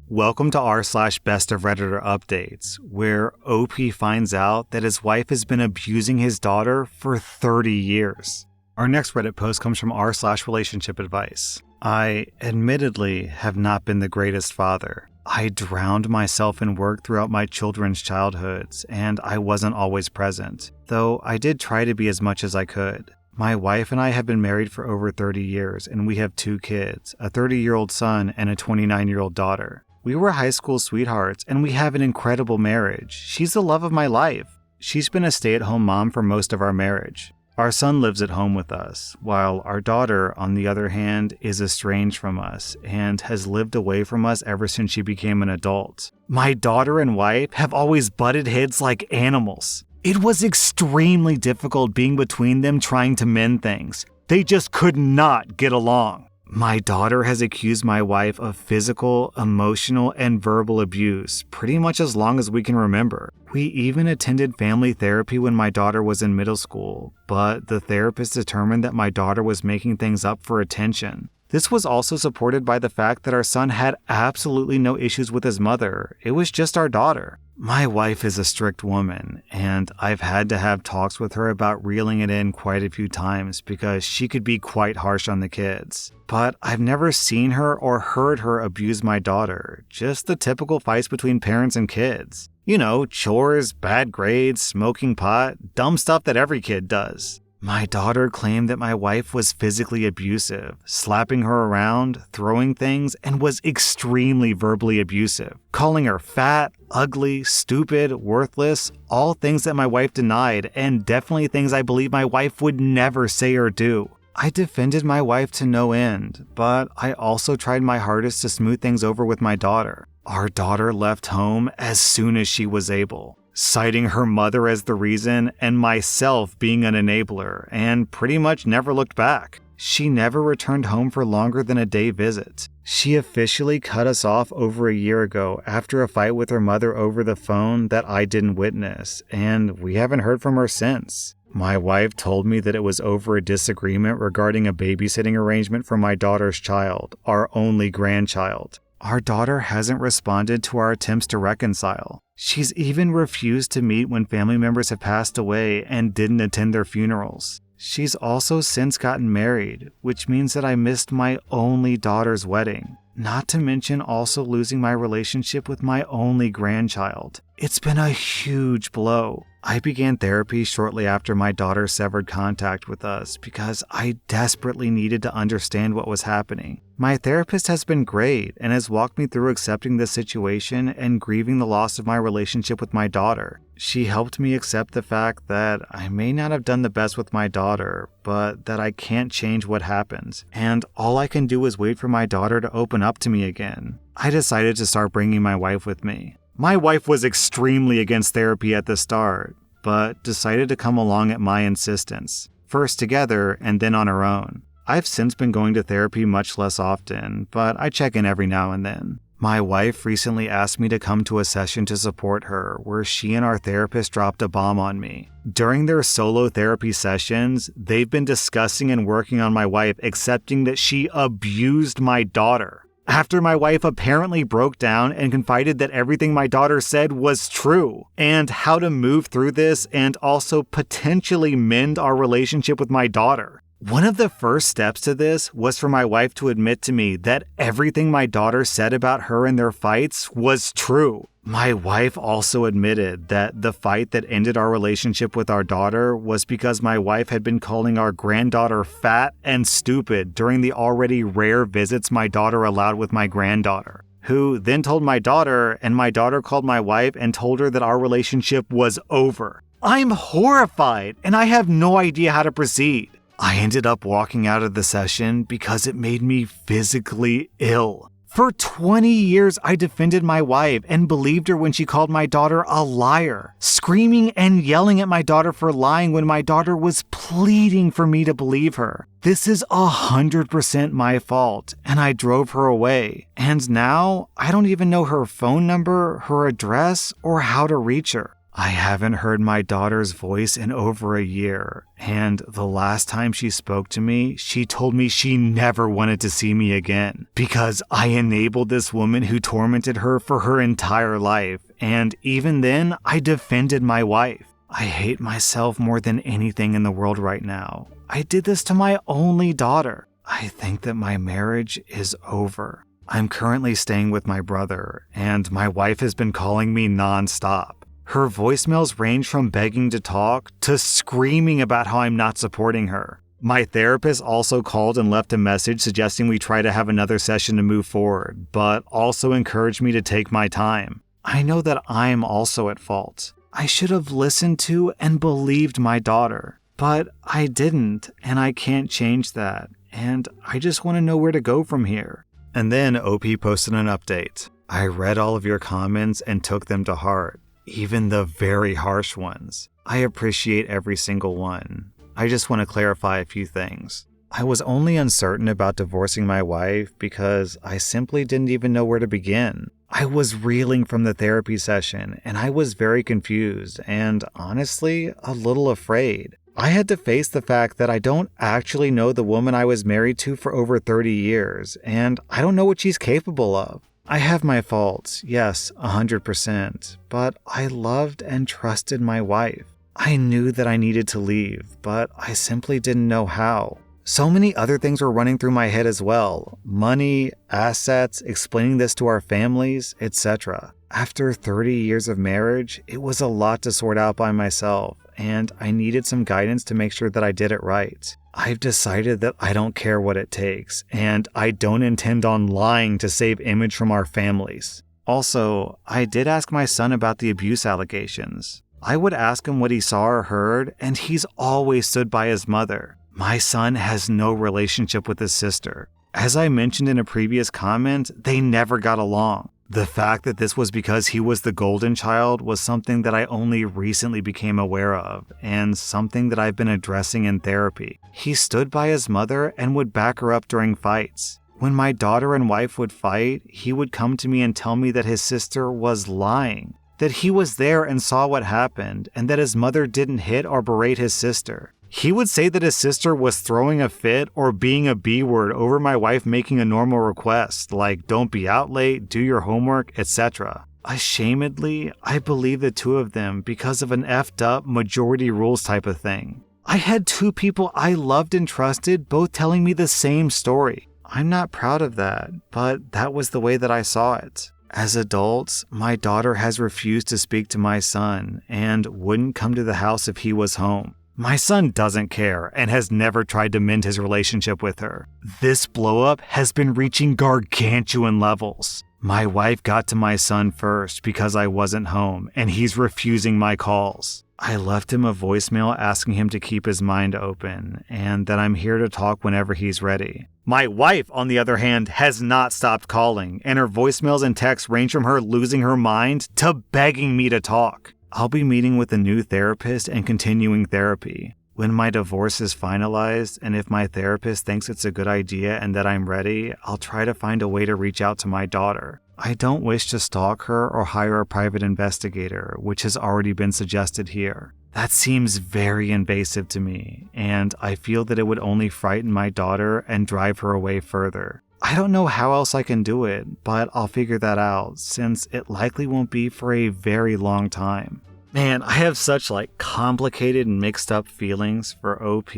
Welcome to rSlash Best of Redditor Updates, where OP finds out that his wife has been abusing his daughter for 30 years. Our next Reddit post comes from rSlash Relationship Advice. I, admittedly, have not been the greatest father. I drowned myself in work throughout my children's childhoods, and I wasn't always present, though I did try to be as much as I could. My wife and I have been married for over 30 years, and we have 2 kids, a 30-year-old son and a 29-year-old daughter. We were high school sweethearts, and we have an incredible marriage. She's the love of my life. She's been a stay-at-home mom for most of our marriage. Our son lives at home with us, while our daughter, on the other hand, is estranged from us and has lived away from us ever since she became an adult. My daughter and wife have always butted heads like animals. It was extremely difficult being between them trying to mend things. They just could not get along. My daughter has accused my wife of physical, emotional, and verbal abuse pretty much as long as we can remember. We even attended family therapy when my daughter was in middle school, but the therapist determined that my daughter was making things up for attention. This was also supported by the fact that our son had absolutely no issues with his mother. It was just our daughter. My wife is a strict woman, and I've had to have talks with her about reeling it in quite a few times because she could be quite harsh on the kids. But I've never seen her or heard her abuse my daughter, just the typical fights between parents and kids. You know, chores, bad grades, smoking pot, dumb stuff that every kid does. My daughter claimed that my wife was physically abusive, slapping her around, throwing things, and was extremely verbally abusive, calling her fat, ugly, stupid, worthless, all things that my wife denied, and definitely things I believe my wife would never say or do. I defended my wife to no end, but I also tried my hardest to smooth things over with my daughter. Our daughter left home as soon as she was able, citing her mother as the reason and myself being an enabler, and pretty much never looked back. She never returned home for longer than a day visit. She officially cut us off over a year ago after a fight with her mother over the phone that I didn't witness, and we haven't heard from her since. My wife told me that it was over a disagreement regarding a babysitting arrangement for my daughter's child, our only grandchild. Our daughter hasn't responded to our attempts to reconcile. She's even refused to meet when family members have passed away and didn't attend their funerals. She's also since gotten married, which means that I missed my only daughter's wedding, not to mention also losing my relationship with my only grandchild. It's been a huge blow. I began therapy shortly after my daughter severed contact with us because I desperately needed to understand what was happening. My therapist has been great and has walked me through accepting the situation and grieving the loss of my relationship with my daughter. She helped me accept the fact that I may not have done the best with my daughter, but that I can't change what happened, and all I can do is wait for my daughter to open up to me again. I decided to start bringing my wife with me. My wife was extremely against therapy at the start, but decided to come along at my insistence, first together and then on her own. I've since been going to therapy much less often, but I check in every now and then. My wife recently asked me to come to a session to support her, where she and our therapist dropped a bomb on me. During their solo therapy sessions, they've been discussing and working on my wife accepting that she abused my daughter. After my wife apparently broke down and confided that everything my daughter said was true, and how to move through this and also potentially mend our relationship with my daughter. One of the first steps to this was for my wife to admit to me that everything my daughter said about her and their fights was true. My wife also admitted that the fight that ended our relationship with our daughter was because my wife had been calling our granddaughter fat and stupid during the already rare visits my daughter allowed with my granddaughter, who then told my daughter, and my daughter called my wife and told her that our relationship was over. I'm horrified, and I have no idea how to proceed. I ended up walking out of the session because it made me physically ill. For 20 years, I defended my wife and believed her when she called my daughter a liar, screaming and yelling at my daughter for lying when my daughter was pleading for me to believe her. This is 100% my fault, and I drove her away. And now, I don't even know her phone number, her address, or how to reach her. I haven't heard my daughter's voice in over a year, and the last time she spoke to me, she told me she never wanted to see me again because I enabled this woman who tormented her for her entire life, and even then, I defended my wife. I hate myself more than anything in the world right now. I did this to my only daughter. I think that my marriage is over. I'm currently staying with my brother, and my wife has been calling me nonstop. Her voicemails range from begging to talk to screaming about how I'm not supporting her. My therapist also called and left a message suggesting we try to have another session to move forward, but also encouraged me to take my time. I know that I'm also at fault. I should have listened to and believed my daughter, but I didn't, and I can't change that, and I just want to know where to go from here. And then OP posted an update. I read all of your comments and took them to heart. Even the very harsh ones. I appreciate every single one. I just want to clarify a few things. I was only uncertain about divorcing my wife because I simply didn't even know where to begin. I was reeling from the therapy session and I was very confused and honestly a little afraid. I had to face the fact that I don't actually know the woman I was married to for over 30 years and I don't know what she's capable of. I have my faults, yes, 100%, but I loved and trusted my wife. I knew that I needed to leave, but I simply didn't know how. So many other things were running through my head as well. Money, assets, explaining this to our families, etc. After 30 years of marriage, it was a lot to sort out by myself, and I needed some guidance to make sure that I did it right. I've decided that I don't care what it takes, and I don't intend on lying to save image from our families. Also, I did ask my son about the abuse allegations. I would ask him what he saw or heard, and he's always stood by his mother. My son has no relationship with his sister. As I mentioned in a previous comment, they never got along. The fact that this was because he was the golden child was something that I only recently became aware of, and something that I've been addressing in therapy. He stood by his mother and would back her up during fights. When my daughter and wife would fight, he would come to me and tell me that his sister was lying, that he was there and saw what happened, and that his mother didn't hit or berate his sister. He would say that his sister was throwing a fit or being a B-word over my wife making a normal request, like don't be out late, do your homework, etc. Ashamedly, I believe the two of them because of an effed up majority rules type of thing. I had two people I loved and trusted both telling me the same story. I'm not proud of that, but that was the way that I saw it. As adults, my daughter has refused to speak to my son and wouldn't come to the house if he was home. My son doesn't care and has never tried to mend his relationship with her. This blow-up has been reaching gargantuan levels. My wife got to my son first because I wasn't home, and he's refusing my calls. I left him a voicemail asking him to keep his mind open, and that I'm here to talk whenever he's ready. My wife, on the other hand, has not stopped calling, and her voicemails and texts range from her losing her mind to begging me to talk. I'll be meeting with a new therapist and continuing therapy. When my divorce is finalized, and if my therapist thinks it's a good idea and that I'm ready, I'll try to find a way to reach out to my daughter. I don't wish to stalk her or hire a private investigator, which has already been suggested here. That seems very invasive to me, and I feel that it would only frighten my daughter and drive her away further. I don't know how else I can do it, but I'll figure that out since it likely won't be for a very long time. Man, I have such complicated and mixed up feelings for OP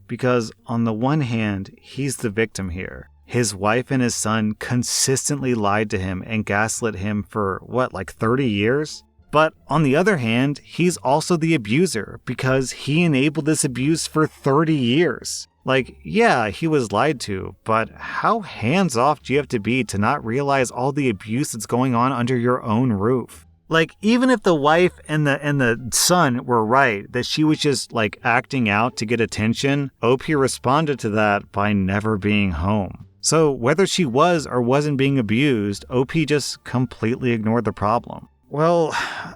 because on the one hand, he's the victim here. His wife and his son consistently lied to him and gaslit him for 30 years? But on the other hand, he's also the abuser because he enabled this abuse for 30 years. Yeah, he was lied to, but how hands-off do you have to be to not realize all the abuse that's going on under your own roof? Even if the wife and the son were right, that she was just acting out to get attention, OP responded to that by never being home. So whether she was or wasn't being abused, OP just completely ignored the problem. Well,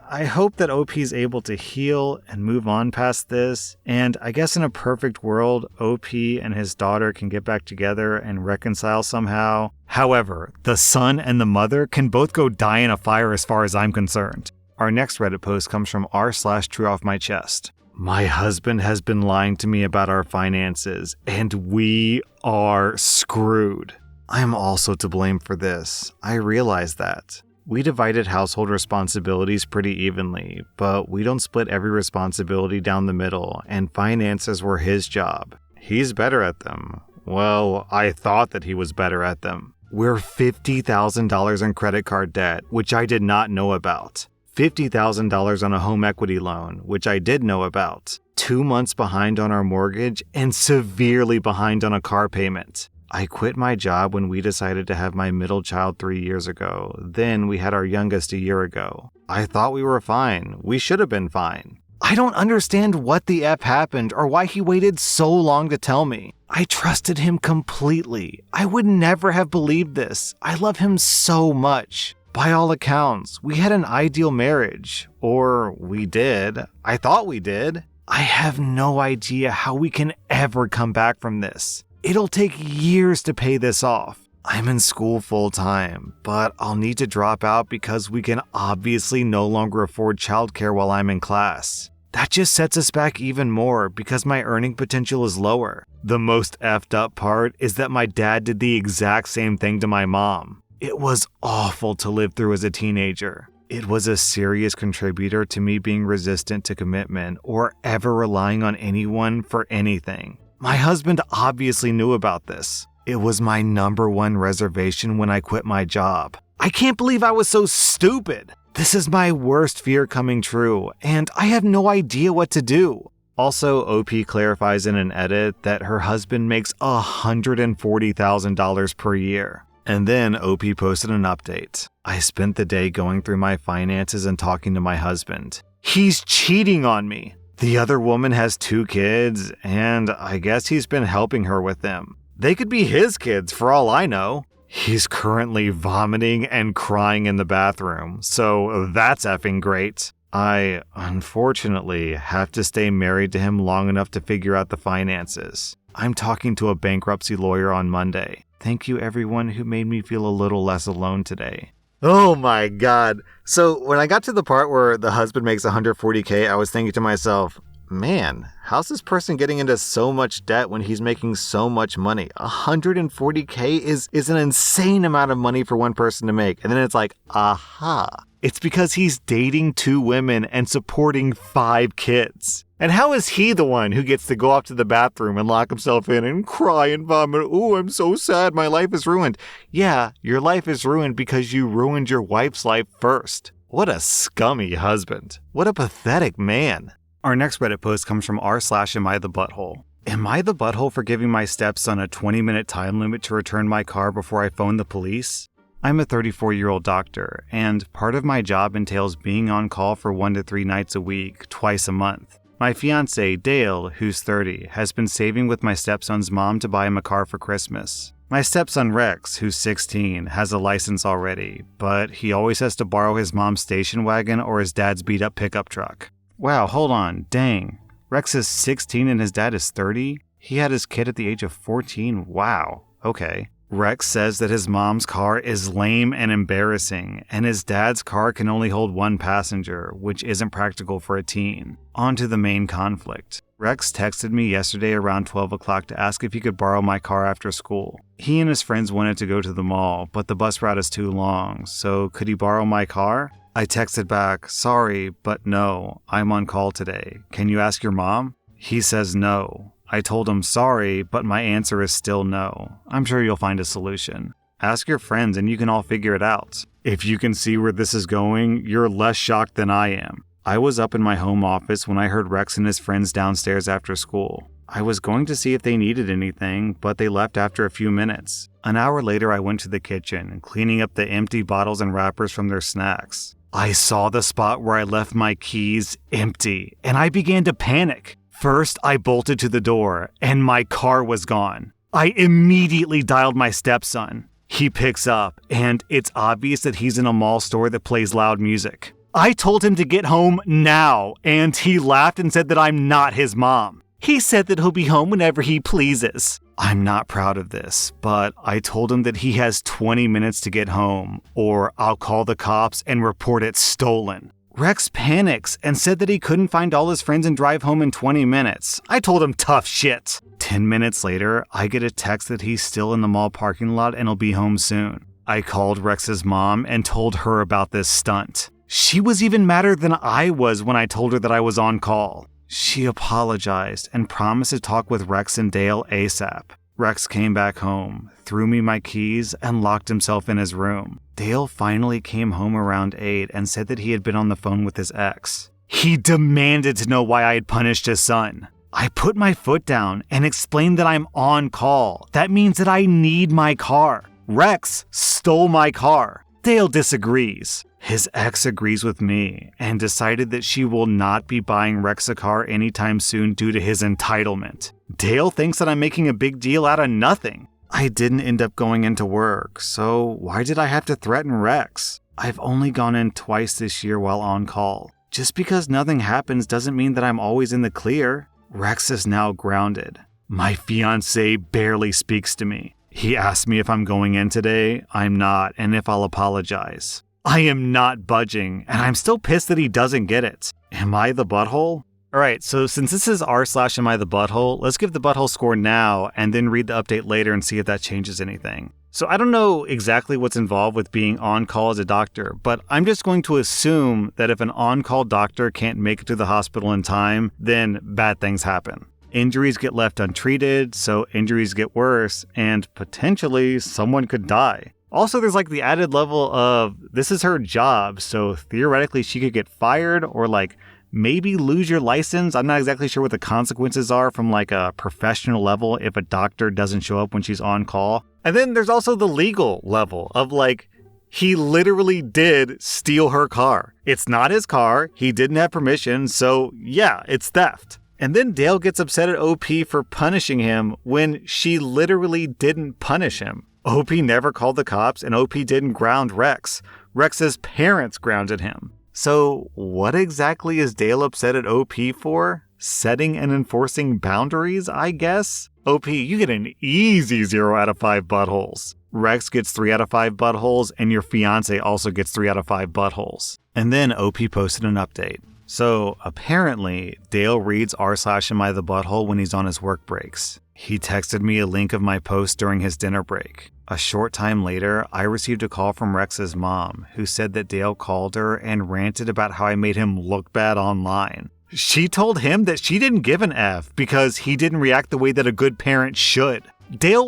I hope that OP is able to heal and move on past this, and I guess in a perfect world, OP and his daughter can get back together and reconcile somehow. However, the son and the mother can both go die in a fire as far as I'm concerned. Our next Reddit post comes from rSlash True Off My Chest. My husband has been lying to me about our finances, and we are screwed. I'm also to blame for this. I realize that. We divided household responsibilities pretty evenly, but we don't split every responsibility down the middle, and finances were his job. He's better at them. Well, I thought that he was better at them. We're $50,000 in credit card debt, which I did not know about. $50,000 on a home equity loan, which I did know about. 2 months behind on our mortgage, and severely behind on a car payment. I quit my job when we decided to have my middle child 3 years ago. Then we had our youngest a year ago. I thought we were fine. We should have been fine. I don't understand what the F happened or why he waited so long to tell me. I trusted him completely. I would never have believed this. I love him so much. By all accounts, we had an ideal marriage. Or we did. I thought we did. I have no idea how we can ever come back from this. It'll take years to pay this off. I'm in school full time, but I'll need to drop out because we can obviously no longer afford childcare while I'm in class. That just sets us back even more because my earning potential is lower. The most effed up part is that my dad did the exact same thing to my mom. It was awful to live through as a teenager. It was a serious contributor to me being resistant to commitment or ever relying on anyone for anything. My husband obviously knew about this. It was my #1 reservation when I quit my job. I can't believe I was so stupid. This is my worst fear coming true, and I have no idea what to do. Also, OP clarifies in an edit that her husband makes $140,000 per year. And then OP posted an update. I spent the day going through my finances and talking to my husband. He's cheating on me. The other woman has 2 kids, and I guess he's been helping her with them. They could be his kids for all I know. He's currently vomiting and crying in the bathroom, so that's effing great. I, unfortunately, have to stay married to him long enough to figure out the finances. I'm talking to a bankruptcy lawyer on Monday. Thank you everyone who made me feel a little less alone today. Oh my god. So when I got to the part where the husband makes $140K, I was thinking to myself, man, how's this person getting into so much debt when he's making so much money? $140K is an insane amount of money for one person to make. And then it's like, aha. It's because he's dating 2 women and supporting 5 kids. And how is he the one who gets to go off to the bathroom and lock himself in and cry and vomit? Oh, I'm so sad. My life is ruined. Yeah, your life is ruined because you ruined your wife's life first. What a scummy husband. What a pathetic man. Our next Reddit post comes from rSlash Am I the Butthole? Am I the butthole for giving my stepson a 20-minute time limit to return my car before I phone the police? I'm a 34-year-old doctor, and part of my job entails being on call for 1 to 3 nights a week, twice a month. My fiancé, Dale, who's 30, has been saving with my stepson's mom to buy him a car for Christmas. My stepson Rex, who's 16, has a license already, but he always has to borrow his mom's station wagon or his dad's beat-up pickup truck. Wow, hold on, dang. Rex is 16 and his dad is 30? He had his kid at the age of 14? Wow, okay. Rex says that his mom's car is lame and embarrassing, and his dad's car can only hold 1 passenger, which isn't practical for a teen. On to the main conflict. Rex texted me yesterday around 12 o'clock to ask if he could borrow my car after school. He and his friends wanted to go to the mall, but the bus route is too long, so could he borrow my car? I texted back, sorry, but no, I'm on call today. Can you ask your mom? He says no. I told him sorry, but my answer is still no. I'm sure you'll find a solution. Ask your friends and you can all figure it out. If you can see where this is going, you're less shocked than I am. I was up in my home office when I heard Rex and his friends downstairs after school. I was going to see if they needed anything, but they left after a few minutes. An hour later, I went to the kitchen, cleaning up the empty bottles and wrappers from their snacks. I saw the spot where I left my keys empty, and I began to panic. First, I bolted to the door, and my car was gone. I immediately dialed my stepson. He picks up, and it's obvious that he's in a mall store that plays loud music. I told him to get home now, and he laughed and said that I'm not his mom. He said that he'll be home whenever he pleases. I'm not proud of this, but I told him that he has 20 minutes to get home, or I'll call the cops and report it stolen. Rex panics and said that he couldn't find all his friends and drive home in 20 minutes. I told him tough shit. 10 minutes later, I get a text that he's still in the mall parking lot and he'll be home soon. I called Rex's mom and told her about this stunt. She was even madder than I was when I told her that I was on call. She apologized and promised to talk with Rex and Dale ASAP. Rex came back home, threw me my keys, and locked himself in his room. Dale finally came home around 8 and said that he had been on the phone with his ex. He demanded to know why I had punished his son. I put my foot down and explained that I'm on call. That means that I need my car. Rex stole my car. Dale disagrees. His ex agrees with me and decided that she will not be buying Rex a car anytime soon due to his entitlement. Dale thinks that I'm making a big deal out of nothing. I didn't end up going into work, so why did I have to threaten Rex? I've only gone in twice this year while on call. Just because nothing happens doesn't mean that I'm always in the clear. Rex is now grounded. My fiancé barely speaks to me. He asked me if I'm going in today. I'm not, and if I'll apologize. I am not budging, and I'm still pissed that he doesn't get it. Am I the butthole? Alright, so since this is r/am I the butthole, let's give the butthole score now and then read the update later and see if that changes anything. So I don't know exactly what's involved with being on call as a doctor, but I'm just going to assume that if an on-call doctor can't make it to the hospital in time, then bad things happen. Injuries get left untreated, so injuries get worse, and potentially someone could die. Also, there's like the added level of this is her job, so theoretically she could get fired or like maybe lose your license. I'm not exactly sure what the consequences are from like a professional level if a doctor doesn't show up when she's on call. And then there's also the legal level of like, he literally did steal her car. It's not his car. He didn't have permission. So yeah, it's theft. And then Dale gets upset at OP for punishing him when she literally didn't punish him. OP never called the cops and OP didn't ground Rex. Rex's parents grounded him. So what exactly is Dale upset at OP for? Setting and enforcing boundaries, I guess? OP, you get an easy 0 out of 5 buttholes. Rex gets 3 out of 5 buttholes, and your fiance also gets 3 out of 5 buttholes. And then OP posted an update. So apparently, Dale reads r/am I the butthole when he's on his work breaks. He texted me a link of my post during his dinner break. A short time later, I received a call from Rex's mom, who said that Dale called her and ranted about how I made him look bad online. She told him that she didn't give an F because he didn't react the way that a good parent should. Dale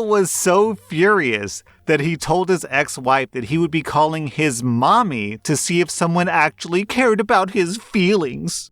was so furious that he told his ex-wife that he would be calling his mommy to see if someone actually cared about his feelings.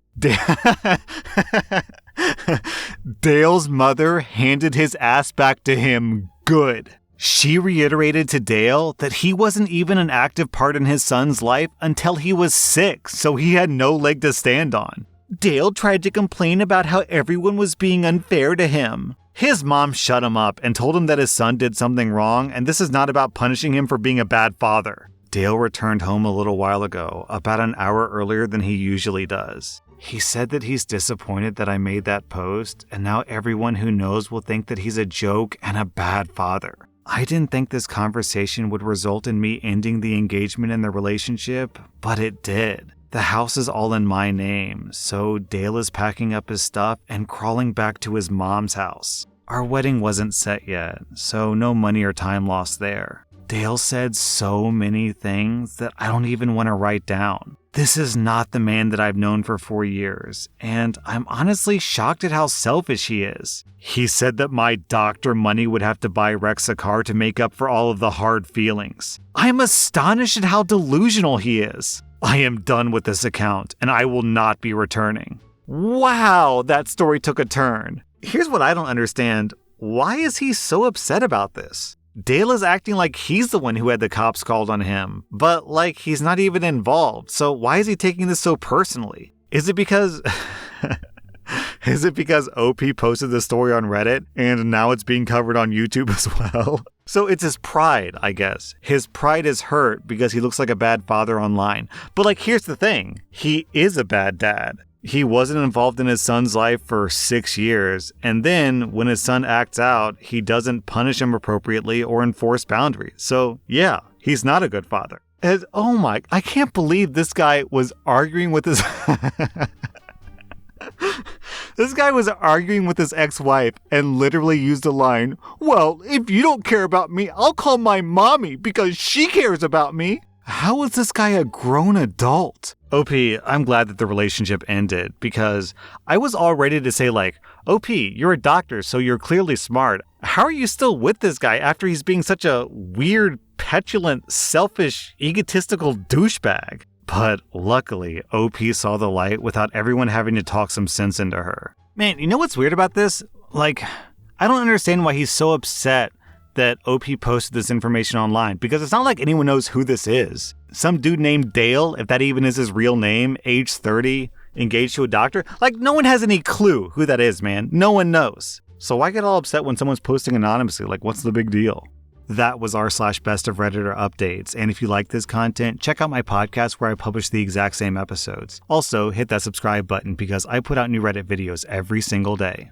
Dale's mother handed his ass back to him good. She reiterated to Dale that he wasn't even an active part in his son's life until he was sick, so he had no leg to stand on. Dale tried to complain about how everyone was being unfair to him. His mom shut him up and told him that his son did something wrong, and this is not about punishing him for being a bad father. Dale returned home a little while ago, about an hour earlier than he usually does. He said that he's disappointed that I made that post, and now everyone who knows will think that he's a joke and a bad father. I didn't think this conversation would result in me ending the engagement in the relationship, but it did. The house is all in my name, so Dale is packing up his stuff and crawling back to his mom's house. Our wedding wasn't set yet, so no money or time lost there. Dale said so many things that I don't even want to write down. This is not the man that I've known for 4 years, and I'm honestly shocked at how selfish he is. He said that my doctor money would have to buy Rex a car to make up for all of the hard feelings. I'm astonished at how delusional he is. I am done with this account, and I will not be returning. Wow, that story took a turn. Here's what I don't understand. Why is he so upset about this? Dale is acting like he's the one who had the cops called on him, but like he's not even involved, so why is he taking this so personally? Is it because OP posted the story on Reddit and now it's being covered on YouTube as well? So it's his pride, I guess. His pride is hurt because he looks like a bad father online. But like, here's the thing. He is a bad dad. He wasn't involved in his son's life for 6 years, and then when his son acts out, he doesn't punish him appropriately or enforce boundaries. So yeah, he's not a good father. And, oh my, I can't believe this guy was arguing with his... This guy was arguing with his ex-wife and literally used a line, "Well, if you don't care about me, I'll call my mommy because she cares about me." How is this guy a grown adult? OP, I'm glad that the relationship ended because I was all ready to say like, OP, you're a doctor, so you're clearly smart. How are you still with this guy after he's being such a weird, petulant, selfish, egotistical douchebag? But luckily, OP saw the light without everyone having to talk some sense into her. Man, you know what's weird about this? Like, I don't understand why he's so upset that OP posted this information online, because it's not like anyone knows who this is. Some dude named Dale, if that even is his real name, age 30, engaged to a doctor. Like, no one has any clue who that is, man. No one knows. So why get all upset when someone's posting anonymously? Like, what's the big deal? That was r/Best of Redditor updates. And if you like this content, check out my podcast where I publish the exact same episodes. Also, hit that subscribe button because I put out new Reddit videos every single day.